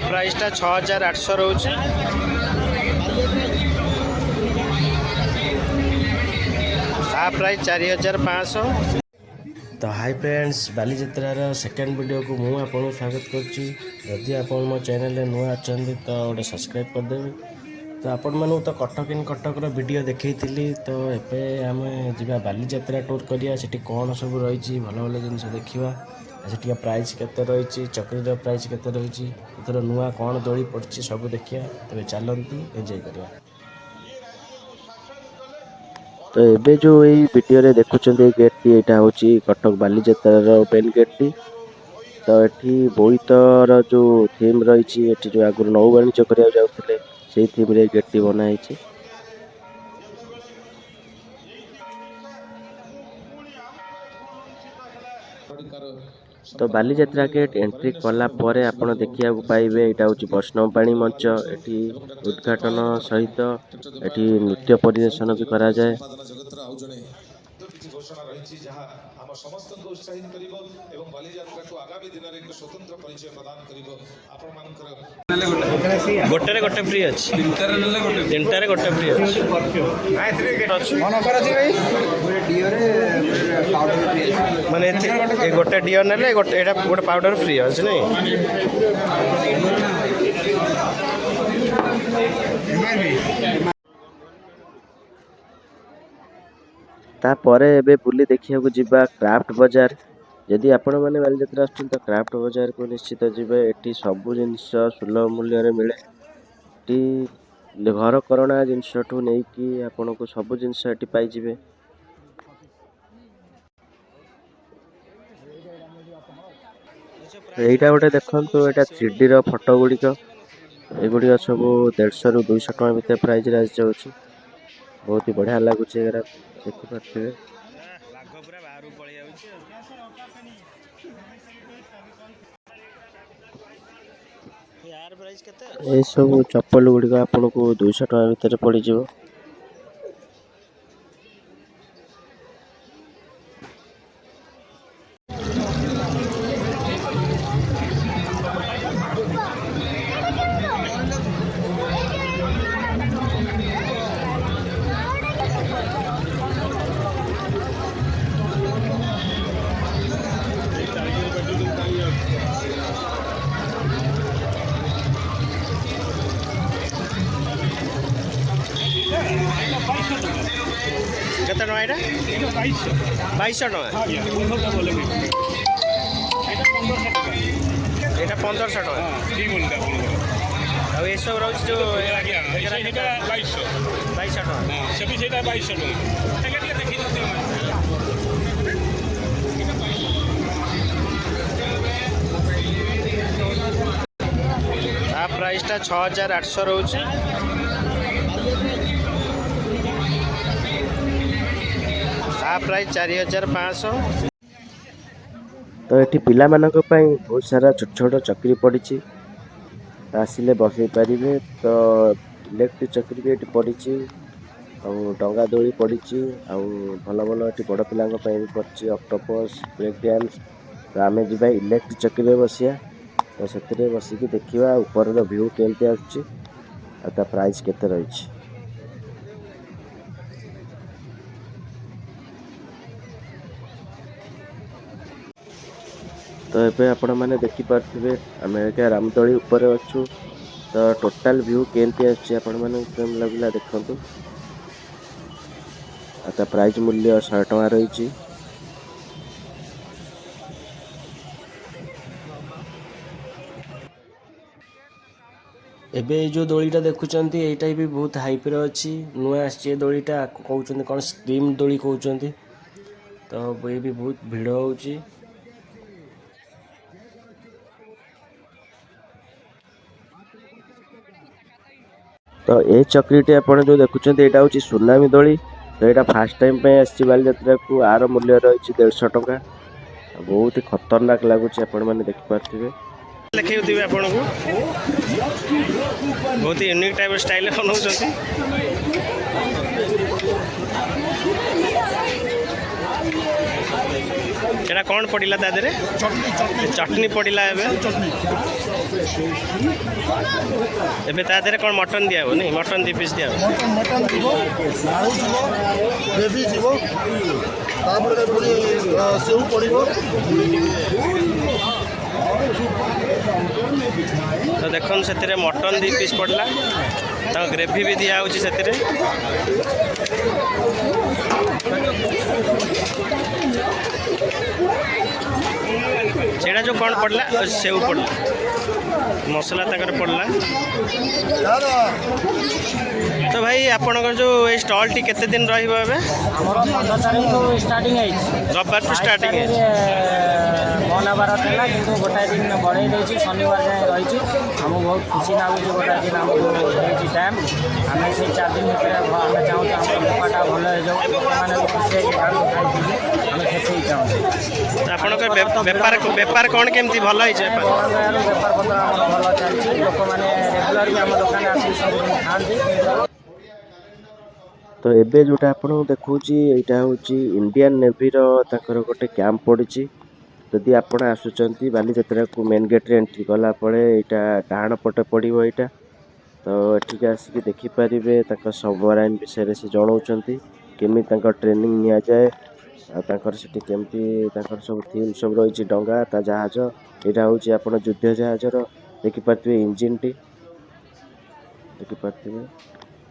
Price टा 6800 रोचे price 4500। तो हाय फ्रेंड्स, बालीजात्रार सेकेंड वीडियो को मुझे आपको स्वागत करुँची। आप मो चैनल नुआ अच्छा तो गोटे सब्सक्राइब करदेवे। तो आपण मानू तो कटक इन कटक वीडियो देखी तो एबे आम जा बालीजात्रा टूर करिया सेठी कौन सब रही भल भल जिन देखा से प्राइस केते रही चक्री प्राइस केते रही एथर नुआ कौन दोली पड़ी सब देखिया। तेरे चलती एंजॉय करिया। तो एबे जो यही वीडियो रे देखुछन्ते गेट टी एटा होची कटक बालीजात्रार मेन गेट टी। तो एठी बोईतर जो थीम रही एठी जो आगुर नौ वाणिज्य करिया जाउथिले सेही थीम रे गेट टी बना हैछि। तो बालीजात्रा गेट एंट्री कला परे आपण देखिया पाइबे एटा होची वैष्णव पाणी मंच। एठी उद्घाटन सहित एठी नृत्य परिवेशन भी करा जाए। घोषणा रही जहाँ आम समस्त को उत्साहित करिवो एवं बालीजात्रा को आगामी दिन रे एक स्वतंत्र परिचय प्रदान करिवो। आपण मानकर गोटे गोटे फ्री अछि, तीनटारे गोटे फ्री अछि। नाइ थ्री गेट अछि मन ऑफर अछि भाई। गोटे डियो रे पाउडर फ्री अछि, माने ए गोटे डियो नेले गोटे एटा गोटे पाउडर फ्री अछि नै। तापरे एबे बुली देखिया को जिबा क्राफ्ट बाजार। यदि आपण माने बालीजात्रा आछन तो क्राफ्ट बाजार को निश्चित जिबे। एटी सब जिनिस सुलभ मूल्य रे मिले। एटी घर करଣା जिनिस ठू नै कि आपण को सब जिनिस एटी पाई जिबे। एटा गोटे देखंतु एटा 3D रो फोटो गुडी को एगुडी सब 150 रु 200 टका भीतर प्राइस रे जाउछि। बहुत ही बढ़िया लागुछि एरा देखि पारथिबे। लाग पूरा बाहर पळि जाउछि। यार प्राइस केते ए सब चप्पल गुडी को आपन को 200 टका भीतर पड़ी जिवो। केते टका एटा 2200 टका। एटा 1500 टका ठीक बोलदा आ ए सब रहउछ जो एटा 2200 टका। हां सेबी सेटा 2200 टका। टिके टिके देखि नते आ प्राइस टा 6800 रहउछ। प्राइस 4500। तो ये पिला मानक बहुत सारा छोट छोट चक्री पड़ी आसिले बसई पारे। तो इलेक्ट्रिक चक्री भी ये पड़ी डंगा दोली पड़ी भल भल ये बड़ पिला पड़ी ऑक्टोपस ब्रेक डांस। तो आम जा इलेक्ट्रिक चक्री बसिया तो से बसिक देखा ऊपर व्यू केमती आ प्राइस केते रही। तो ये आपण मैंने देखिपे आम क्या रामदोली ऊपर अच्छु। तो टोटाल व्यू केमती आपने लगला देखु। आ प्राइस मूल्य 100 टका रही। एबे जो दोलीटा देखुंत यहीटा भी बहुत हाइपर अच्छी नुआ आसी दोलीटा कहते कौन स्क्रीम दोली कहते। तो ये भी बहुत भिड़ होची। तो ये चक्रीटी आपड़ जो देखुं यहाँ हूँ सुनामी दोली। तो यहाँ फास्ट टाइम आसी बालीजात्रा को आर मूल्य रही 150 टका। बहुत ही खतरनाक लगुच आपण मैंने देखिपे। ଦେଖେଇଥିବେ ଆପଣଙ୍କୁ ବହୁତ ୟୁନିକ୍ ଟାଇପ୍ ଷ୍ଟାଇଲରେ ବନାଉଛନ୍ତି। এটা କ'ଣ ପଡ଼ିଲା ତା ଦେହରେ? ଚଟନି ପଡ଼ିଲା। ଏବେ ତା ଦେହରେ କ'ଣ ମଟନ୍ ଦିଆହେବ? ନାଇଁ, ମଟନ୍ 2 ପିସ୍ ଦିଆହେବ। ମଟନ୍ ଯିବ, ଆଳୁ ଯିବ, ଗ୍ରେଭି ଯିବ, ତାପରେ ପୁଣି ସେଉ ପଡ଼ିବ। ତ ଦେଖନ୍ତୁ ସେଥିରେ ମଟନ୍ 2 ପିସ୍ ପଡ଼ିଲା, ତାଙ୍କ ଗ୍ରେଭି ବି ଦିଆହେଉଛି ସେଥିରେ। ସେଇଟା ଯେଉଁ କ'ଣ ପଡ଼ିଲା? ସେଉ ପଡ଼ିଲା, ମସଲା ତାଙ୍କର ପଡ଼ିଲା। ତ ଭାଇ ଆପଣଙ୍କର ଯେଉଁ ଏଇ ଷ୍ଟଲ୍ଟି କେତେ ଦିନ ରହିବ ଏବେ? ଆମର 15 ତାରିଖରୁ ଷ୍ଟାର୍ଟିଂ ହେଇଛି, ରବିବାରଠୁ ଷ୍ଟାର୍ଟିଂ ହେଇଛି। ମଙ୍ଗଳବାର ଥିଲା କିନ୍ତୁ ଗୋଟାଏ ଦିନ ବଢ଼େଇ ଦେଇଛି, ଶନିବାର ଯାଏଁ ରହିଛି। ଆମକୁ ବହୁତ ଖୁସି ଲାଗୁଛି, ଗୋଟାଏ ଦିନ ଆମକୁ ଦେଇଛି ଟାଇମ୍। ଆମେ ସେଇ 4 ଦିନ ଭିତରେ ଆମେ ଚାହୁଁଛୁ ଆମର ବେପାରଟା ଭଲ ହେଇଯାଉ, ଲୋକମାନେ ବି ଖୁସି ହେଇକି ଗାଁକୁ ଖାଇଯିବେ, ଆମେ ସେତିକି ଚାହୁଁଛୁ। ଆପଣଙ୍କର ବେପାର କ'ଣ କେମିତି ଭଲ ହେଇଛି? ବେପାର ପତ୍ର ଆମର ଭଲ ଚାଲିଛି, ଲୋକମାନେ ରେଗୁଲାର ବି ଆମ ଦୋକାନରେ ଆସିକି ସବୁଦିନ ଖାଆନ୍ତି। ତ ଏବେ ଯେଉଁଟା ଆପଣଙ୍କୁ ଦେଖାଉଛି ଏଇଟା ହେଉଛି ଇଣ୍ଡିଆନ୍ ନେଭିର ତାଙ୍କର ଗୋଟେ କ୍ୟାମ୍ପ ପଡ଼ିଛି। ଯଦି ଆପଣ ଆସୁଛନ୍ତି ବାଲିଯାତ୍ରାକୁ ମେନ୍ ଗେଟ୍ରେ ଏଣ୍ଟ୍ରି କଲା ପରେ ଏଇଟା ଡାହାଣ ପଟେ ପଡ଼ିବ ଏଇଟା। ତ ଏଠିକି ଆସିକି ଦେଖିପାରିବେ ତାଙ୍କ ସବମରାଇନ୍ ବିଷୟରେ ସେ ଜଣାଉଛନ୍ତି, କେମିତି ତାଙ୍କ ଟ୍ରେନିଂ ନିଆଯାଏ, ଆଉ ତାଙ୍କର ସେଠି କେମିତି ତାଙ୍କର ସବୁ ଥିମ୍ ସବୁ ରହିଛି, ଡଙ୍ଗା ତା ଜାହାଜ। ଏଇଟା ହେଉଛି ଆପଣ ଯୁଦ୍ଧ ଜାହାଜର ଦେଖିପାରୁଥିବେ ଇଞ୍ଜିନ୍ଟି ଦେଖିପାରୁଥିବେ।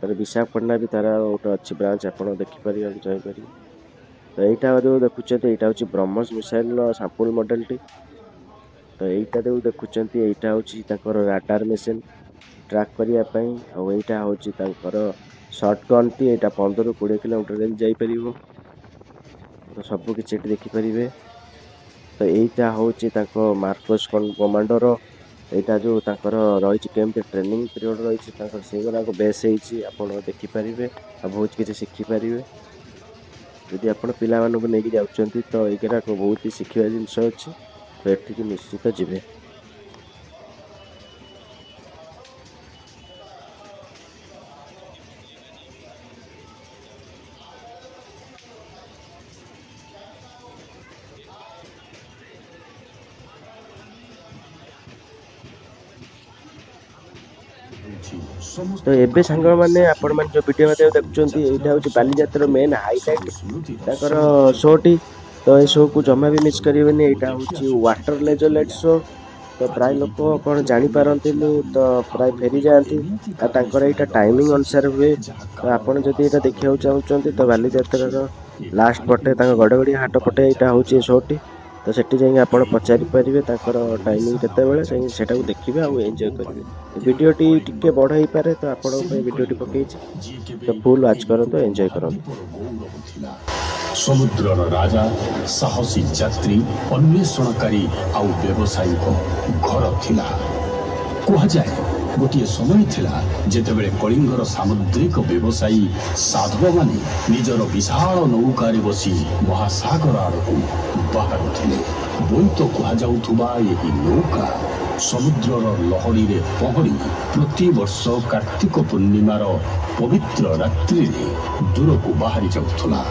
ତାର ବିଶାଖାପାଟଣା ବି ତାର ଗୋଟେ ଅଛି ବ୍ରାଞ୍ଚ, ଆପଣ ଦେଖିପାରିବାକୁ ଚାହିଁପାରିବେ। ତ ଏଇଟା ଯେଉଁ ଦେଖୁଛନ୍ତି ଏଇଟା ହେଉଛି ବ୍ରହ୍ମୋସ ମିସାଇଲ୍ର ସାମ୍ପୁଲ ମଡ଼େଲଟି। ତ ଏଇଟା ଯେଉଁ ଦେଖୁଛନ୍ତି ଏଇଟା ହେଉଛି ତାଙ୍କର ରାଡାର ମେସିନ୍ ଟ୍ରାକ୍ କରିବା ପାଇଁ, ଆଉ ଏଇଟା ହେଉଛି ତାଙ୍କର ସର୍ଟ ଗନ୍ଟି। ଏଇଟା 15-20 କିଲୋମିଟର ରେଞ୍ଜ ଯାଇପାରିବ। ତ ସବୁ କିଛି ଏଠି ଦେଖିପାରିବେ। ତ ଏଇଟା ହେଉଛି ତାଙ୍କ ମାର୍କୋସ୍ କମାଣ୍ଡୋର। ଏଇଟା ଯେଉଁ ତାଙ୍କର ରହିଛି କେମିତି ଟ୍ରେନିଂ ପିରିୟଡ଼ ରହିଛି ତାଙ୍କର ସେଇଗୁଡ଼ାକ ବେସ୍ ହେଇଛି, ଆପଣ ଦେଖିପାରିବେ ଆଉ ବହୁତ କିଛି ଶିଖିପାରିବେ। ଯଦି ଆପଣ ପିଲାମାନଙ୍କୁ ନେଇକି ଯାଉଛନ୍ତି ତ ଏଇଗୁଡ଼ାକ ବହୁତ ହି ଶିଖିବା ଜିନିଷ ଅଛି, ତ ଏଠିକି ନିଶ୍ଚିତ ଯିବେ। ତ ଏବେ ସାଙ୍ଗମାନେ ଆପଣମାନେ ଯେଉଁ ଭିଡ଼ିଓ ମଧ୍ୟ ଦେଖୁଛନ୍ତି ଏଇଟା ହେଉଛି ବାଲିଯାତ୍ରାର ମେନ୍ ହାଇଲାଇଟ୍ ତାଙ୍କର ଶୋଟି। ତ ଏ ଶୋକୁ ଜମା ବି ମିସ୍ କରିବେନି। ଏଇଟା ହେଉଛି ୱାଟର ଲେଜର୍ ଶୋ। ତ ପ୍ରାୟ ଲୋକ କ'ଣ ଜାଣିପାରନ୍ତିନି, ତ ପ୍ରାୟ ଫେରିଯାଆନ୍ତି। ଆଉ ତାଙ୍କର ଏଇଟା ଟାଇମିଂ ଅନୁସାରେ ହୁଏ। ତ ଆପଣ ଯଦି ଏଇଟା ଦେଖିବାକୁ ଚାହୁଁଛନ୍ତି ତ ବାଲିଯାତ୍ରାର ଲାଷ୍ଟ ପଟେ ତାଙ୍କ ଗଡ଼ଗଡ଼ିଆ ହାଟ ପଟେ ଏଇଟା ହେଉଛି ଏ ଶୋଟି। ତ ସେଠି ଯାଇକି ଆପଣ ପଚାରିପାରିବେ ତାଙ୍କର ଟାଇମିଂ କେତେବେଳେ, ଯାଇକି ସେଟାକୁ ଦେଖିବେ ଆଉ ଏନ୍ଜୟ କରିବେ। ଭିଡ଼ିଓଟି ଟିକେ ବଡ଼ ହେଇପାରେ, ତ ଆପଣଙ୍କ ପାଇଁ ଭିଡ଼ିଓଟି ପକେଇଛି, ତ ଫୁଲ୍ ୱାଚ୍ କରନ୍ତୁ, ଏନ୍ଜୟ କରନ୍ତୁ। ସମୁଦ୍ରର ରାଜା, ସାହସୀ ଯାତ୍ରୀ, ଅନ୍ୱେଷଣକାରୀ ଆଉ ବ୍ୟବସାୟୀଙ୍କ ଘର ଥିଲା। କୁହାଯାଏ ଗୋଟିଏ ସମୟ ଥିଲା ଯେତେବେଳେ କଳିଙ୍ଗର ସାମୁଦ୍ରିକ ବ୍ୟବସାୟୀ ସାଧବମାନେ ନିଜର ବିଶାଳ ନୌକାରେ ବସି ମହାସାଗର ଆଡ଼କୁ ବାହାରୁଥିଲେ। ବୋଇତ କୁହାଯାଉଥିବା ଏହି ନୌକା ସମୁଦ୍ରର ଲହଡ଼ିରେ ପହଁରି ପ୍ରତିବର୍ଷ କାର୍ତ୍ତିକ ପୂର୍ଣ୍ଣିମାର ପବିତ୍ର ରାତ୍ରିରେ ଦୂରକୁ ବାହାରି ଯାଉଥିଲା।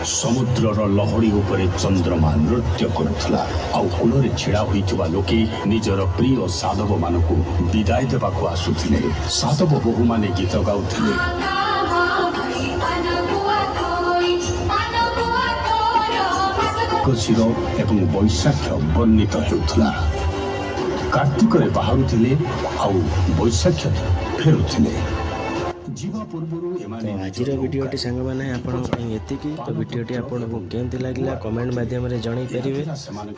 ସମୁଦ୍ରର ଲହଡ଼ି ଉପରେ ଚନ୍ଦ୍ରମା ନୃତ୍ୟ କରୁଥିଲା, ଆଉ କୂଳରେ ଛିଡ଼ା ହୋଇଥିବା ଲୋକେ ନିଜର ପ୍ରିୟ ସାଧବମାନଙ୍କୁ ବିଦାୟ ଦେବାକୁ ଆସୁଥିଲେ। ସାଧବ ବୋହୂମାନେ ଗୀତ ଗାଉଥିଲେ, ଶିର ଏବଂ ବୈଶାଖ୍ୟ ବର୍ଣ୍ଣିତ ହେଉଥିଲା। କାର୍ତ୍ତିକରେ ବାହାରୁଥିଲେ ଆଉ ବୈଶାଖ୍ୟରେ ଫେରୁଥିଲେ। ତ ଆଜିର ଭିଡ଼ିଓଟି ସାଙ୍ଗମାନେ ଆପଣଙ୍କ ପାଇଁ ଏତିକି। ତ ଭିଡ଼ିଓଟି ଆପଣଙ୍କୁ କେମିତି ଲାଗିଲା କମେଣ୍ଟ ମାଧ୍ୟମରେ ଜଣାଇ ପାରିବେ।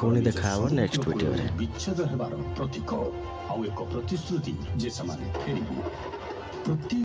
ପୁଣି ଦେଖା ହେବ ନେକ୍ସଟ ଭିଡ଼ିଓରେ। ବିଚ୍ଛେଦ ହେବାର ପ୍ରତୀକ ଆଉ ଏକ ପ୍ରତିଶ୍ରୁତି ଯେ ସେମାନେ ଫେରିବେ।